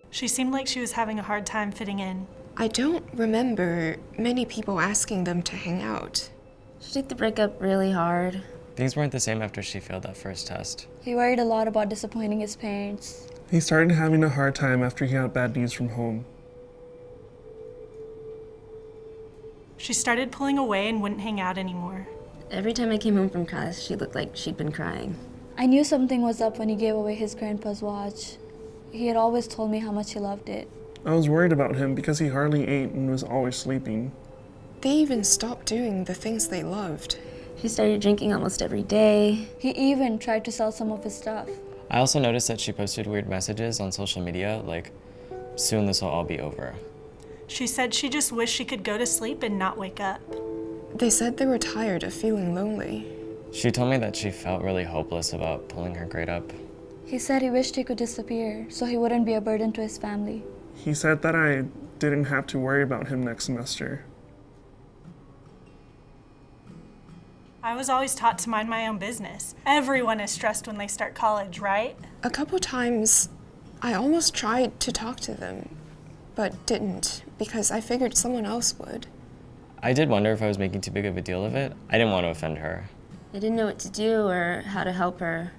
She seemed like she was having a hard time fitting in. I don't remember many people asking them to hang out. She took the breakup really hard. Things weren't the same after she failed that first test. He worried a lot about disappointing his parents. He started having a hard time after he got bad news from home. She started pulling away and wouldn't hang out anymore. Every time I came home from class, she looked like she'd been crying. I knew something was up when he gave away his grandpa's watch. He had always told me how much he loved it. I was worried about him because he hardly ate and was always sleeping. They even stopped doing the things they loved. She started drinking almost every day. He even tried to sell some of his stuff. I also noticed that she posted weird messages on social media, like, soon this will all be over. She said she just wished she could go to sleep and not wake up. They said they were tired of feeling lonely. She told me that she felt really hopeless about pulling her grade up. He said he wished he could disappear so he wouldn't be a burden to his family. He said that I didn't have to worry about him next semester. I was always taught to mind my own business. Everyone is stressed when they start college, right? A couple times, I almost tried to talk to them, but didn't because I figured someone else would. I did wonder if I was making too big of a deal of it. I didn't want to offend her. I didn't know what to do or how to help her.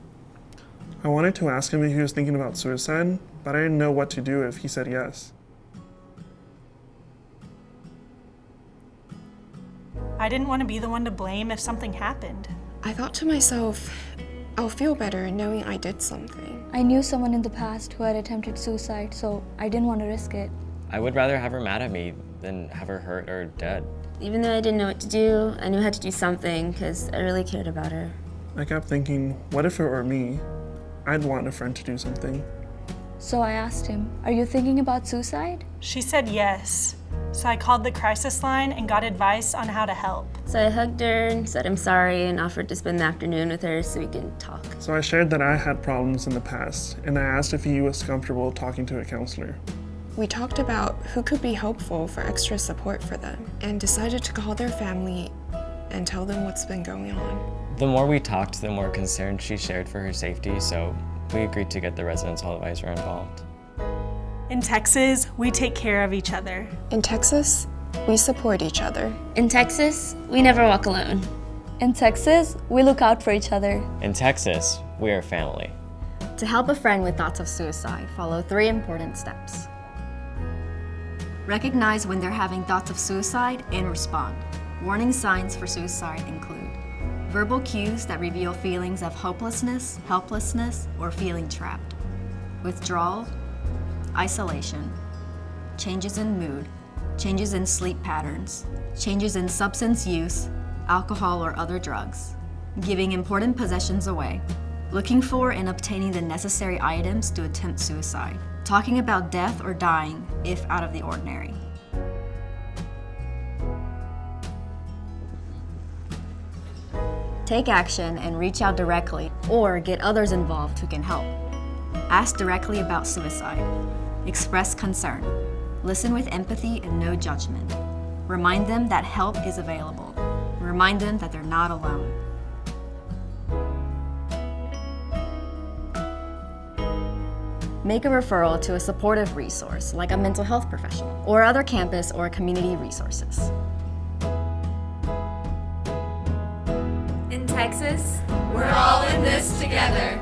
I wanted to ask him if he was thinking about suicide, but I didn't know what to do if he said yes. I didn't want to be the one to blame if something happened. I thought to myself, I'll feel better knowing I did something. I knew someone in the past who had attempted suicide, so I didn't want to risk it. I would rather have her mad at me than have her hurt or dead. Even though I didn't know what to do, I knew I had to do something because I really cared about her. I kept thinking, what if it were me? I'd want a friend to do something. So I asked him, "Are you thinking about suicide?" She said yes. So I called the crisis line and got advice on how to help. So I hugged her and said I'm sorry and offered to spend the afternoon with her so we could talk. So I shared that I had problems in the past, and I asked if he was comfortable talking to a counselor. We talked about who could be helpful for extra support for them and decided to call their family and tell them what's been going on. The more we talked, the more concern she shared for her safety, so we agreed to get the residence hall advisor involved. In Texas, we take care of each other. In Texas, we support each other. In Texas, we never walk alone. In Texas, we look out for each other. In Texas, we are family. To help a friend with thoughts of suicide, follow 3 important steps. Recognize when they're having thoughts of suicide and respond. Warning signs for suicide include verbal cues that reveal feelings of hopelessness, helplessness, or feeling trapped, withdrawal, isolation, changes in mood, changes in sleep patterns, changes in substance use, alcohol or other drugs, giving important possessions away, looking for and obtaining the necessary items to attempt suicide, talking about death or dying if out of the ordinary. Take action and reach out directly or get others involved who can help. Ask directly about suicide. Express concern. Listen with empathy and no judgment. Remind them that help is available. Remind them that they're not alone. Make a referral to a supportive resource like a mental health professional or other campus or community resources. In Texas, we're all in this together.